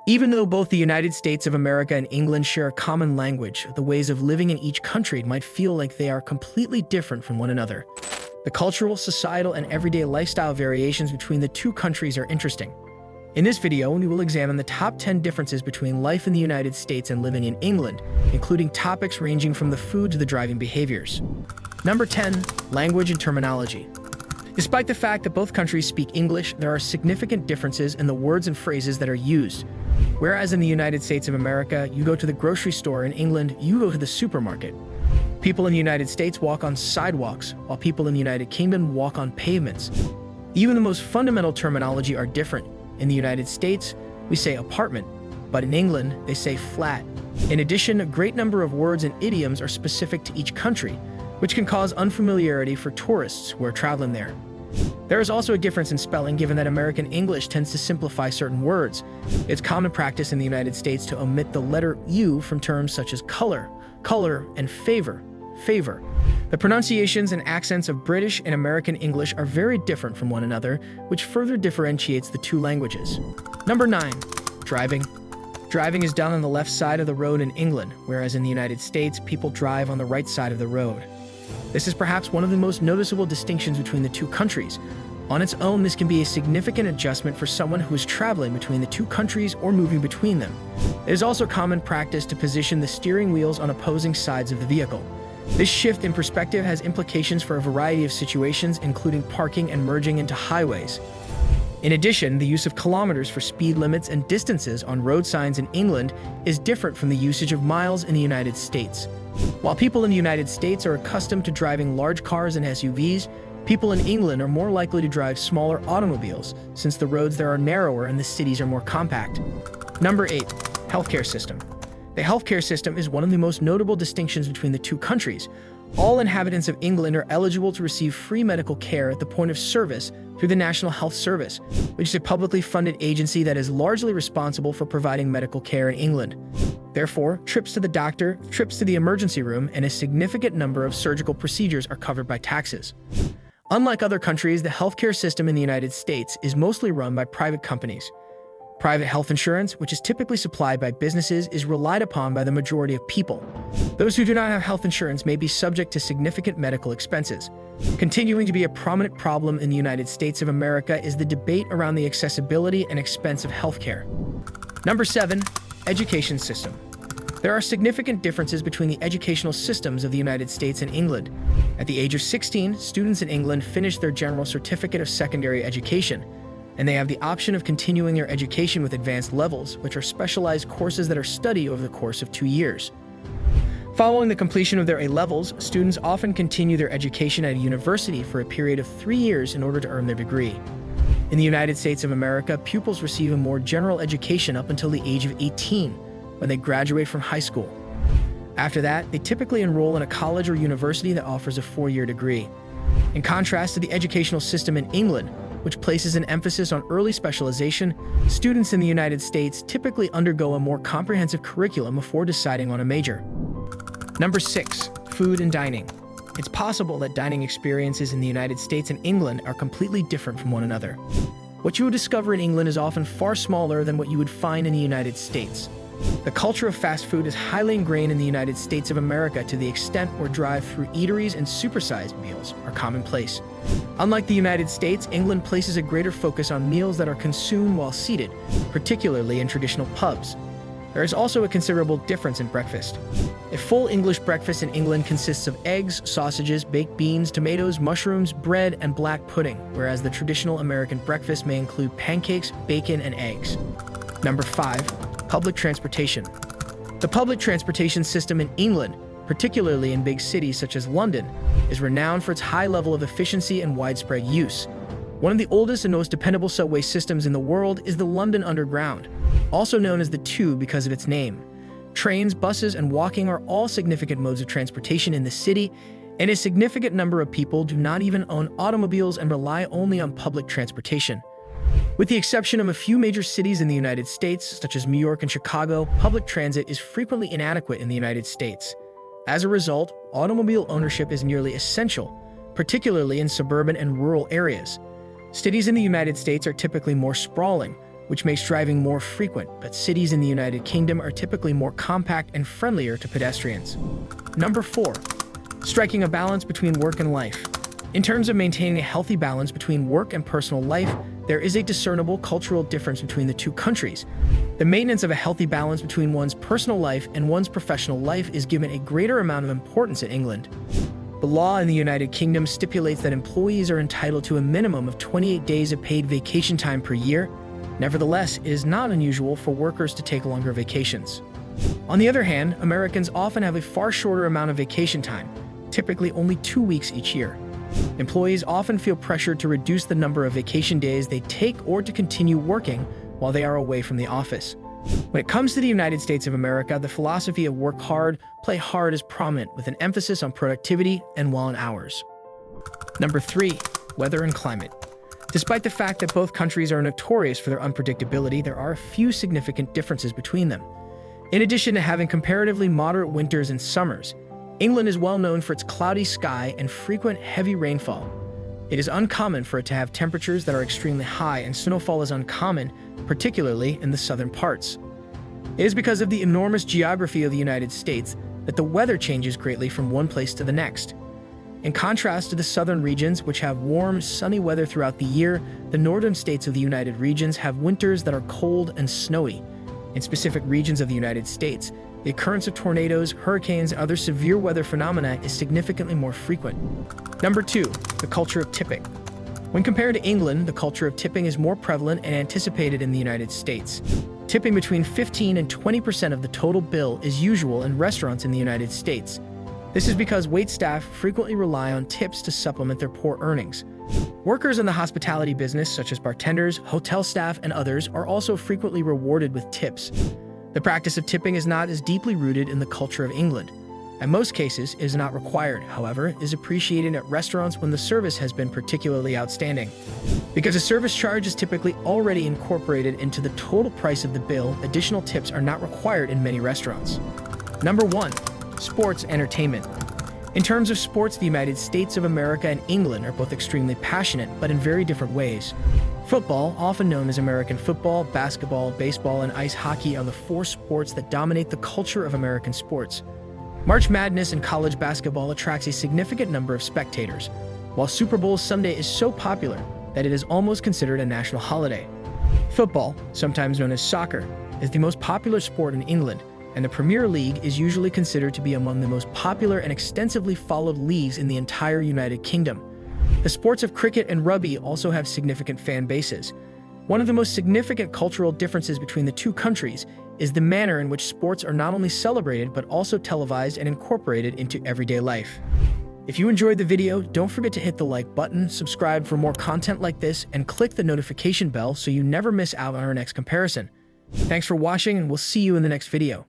Even though both the United States of America and England share a common language, the ways of living in each country might feel like they are completely different from one another. The cultural, societal, and everyday lifestyle variations between the two countries are interesting. In this video, we will examine the top 10 differences between life in the United States and living in England, including topics ranging from the food to the driving behaviors. Number 10. Language and terminology. Despite the fact that both countries speak English, there are significant differences in the words and phrases that are used. Whereas in the United States of America, you go to the grocery store; in England, you go to the supermarket. People in the United States walk on sidewalks, while people in the United Kingdom walk on pavements. Even the most fundamental terminology are different. In the United States, we say apartment, but in England, they say flat. In addition, a great number of words and idioms are specific to each country, which can cause unfamiliarity for tourists who are traveling there. There is also a difference in spelling, given that American English tends to simplify certain words. It's common practice in the United States to omit the letter U from terms such as color, and favor. The pronunciations and accents of British and American English are very different from one another, which further differentiates the two languages. Number 9. Driving. Driving is done on the left side of the road in England, whereas in the United States, people drive on the right side of the road. This is perhaps one of the most noticeable distinctions between the two countries. On its own, this can be a significant adjustment for someone who is traveling between the two countries or moving between them. It is also common practice to position the steering wheels on opposing sides of the vehicle. This shift in perspective has implications for a variety of situations, including parking and merging into highways. In addition, the use of kilometers for speed limits and distances on road signs in England is different from the usage of miles in the United States. While people in the United States are accustomed to driving large cars and SUVs, people in England are more likely to drive smaller automobiles, since the roads there are narrower and the cities are more compact. Number 8. Healthcare system. The healthcare system is one of the most notable distinctions between the two countries. All inhabitants of England are eligible to receive free medical care at the point of service through the National Health Service, which is a publicly funded agency that is largely responsible for providing medical care in England. Therefore, trips to the doctor, trips to the emergency room, and a significant number of surgical procedures are covered by taxes. Unlike other countries, the healthcare system in the United States is mostly run by private companies. Private health insurance, which is typically supplied by businesses, is relied upon by the majority of people. Those who do not have health insurance may be subject to significant medical expenses. Continuing to be a prominent problem in the United States of America is the debate around the accessibility and expense of healthcare. Number 7. Education system. There are significant differences between the educational systems of the United States and England. At the age of 16, students in England finish their General Certificate of Secondary Education, and they have the option of continuing their education with advanced levels, which are specialized courses that are studied over the course of 2 years. Following the completion of their A-levels, students often continue their education at a university for a period of 3 years in order to earn their degree. In the United States of America, pupils receive a more general education up until the age of 18, when they graduate from high school. After that, they typically enroll in a college or university that offers a 4-year degree. In contrast to the educational system in England, which places an emphasis on early specialization, students in the United States typically undergo a more comprehensive curriculum before deciding on a major. Number 6. Food and dining. It's possible that dining experiences in the United States and England are completely different from one another. What you would discover in England is often far smaller than what you would find in the United States. The culture of fast food is highly ingrained in the United States of America to the extent where drive-through eateries and supersized meals are commonplace. Unlike the United States, England places a greater focus on meals that are consumed while seated, particularly in traditional pubs. There is also a considerable difference in breakfast. A full English breakfast in England consists of eggs, sausages, baked beans, tomatoes, mushrooms, bread, and black pudding, whereas the traditional American breakfast may include pancakes, bacon, and eggs. Number 5. Public transportation. The public transportation system in England, particularly in big cities such as London, is renowned for its high level of efficiency and widespread use. One of the oldest and most dependable subway systems in the world is the London Underground, also known as the Tube because of its name. Trains, buses, and walking are all significant modes of transportation in the city, and a significant number of people do not even own automobiles and rely only on public transportation. With the exception of a few major cities in the United States, such as New York and Chicago, public transit is frequently inadequate in the United States. As a result, automobile ownership is nearly essential, particularly in suburban and rural areas. Cities in the United States are typically more sprawling, which makes driving more frequent, but cities in the United Kingdom are typically more compact and friendlier to pedestrians. Number 4. Striking a balance between work and life. In terms of maintaining a healthy balance between work and personal life, there is a discernible cultural difference between the two countries. The maintenance of a healthy balance between one's personal life and one's professional life is given a greater amount of importance in England. The law in the United Kingdom stipulates that employees are entitled to a minimum of 28 days of paid vacation time per year. Nevertheless, it is not unusual for workers to take longer vacations. On the other hand, Americans often have a far shorter amount of vacation time, typically only 2 weeks each year. Employees often feel pressured to reduce the number of vacation days they take or to continue working while they are away from the office. When it comes to the United States of America, the philosophy of work hard, play hard is prominent, with an emphasis on productivity and long hours. Number 3. Weather and climate. Despite the fact that both countries are notorious for their unpredictability, there are a few significant differences between them. In addition to having comparatively moderate winters and summers, England is well known for its cloudy sky and frequent heavy rainfall. It is uncommon for it to have temperatures that are extremely high, and snowfall is uncommon, particularly in the southern parts. It is because of the enormous geography of the United States that the weather changes greatly from one place to the next. In contrast to the southern regions, which have warm, sunny weather throughout the year, the northern states of the United Regions have winters that are cold and snowy. In specific regions of the United States, the occurrence of tornadoes, hurricanes, and other severe weather phenomena is significantly more frequent. Number 2. The culture of tipping. When compared to England, the culture of tipping is more prevalent and anticipated in the United States. Tipping between 15 and 20% of the total bill is usual in restaurants in the United States. This is because waitstaff frequently rely on tips to supplement their poor earnings. Workers in the hospitality business, such as bartenders, hotel staff, and others, are also frequently rewarded with tips. The practice of tipping is not as deeply rooted in the culture of England. In most cases, it is not required, however, is appreciated at restaurants when the service has been particularly outstanding. Because a service charge is typically already incorporated into the total price of the bill, additional tips are not required in many restaurants. Number 1. Sports entertainment. In terms of sports, the United States of America and England are both extremely passionate, but in very different ways. Football, often known as American football, basketball, baseball, and ice hockey, are the 4 sports that dominate the culture of American sports. March Madness and college basketball attracts a significant number of spectators, while Super Bowl Sunday is so popular that it is almost considered a national holiday. Football, sometimes known as soccer, is the most popular sport in England, and the Premier League is usually considered to be among the most popular and extensively followed leagues in the entire United Kingdom. The sports of cricket and rugby also have significant fan bases. One of the most significant cultural differences between the two countries is the manner in which sports are not only celebrated but also televised and incorporated into everyday life. If you enjoyed the video, don't forget to hit the like button, subscribe for more content like this, and click the notification bell so you never miss out on our next comparison. Thanks for watching, and we'll see you in the next video.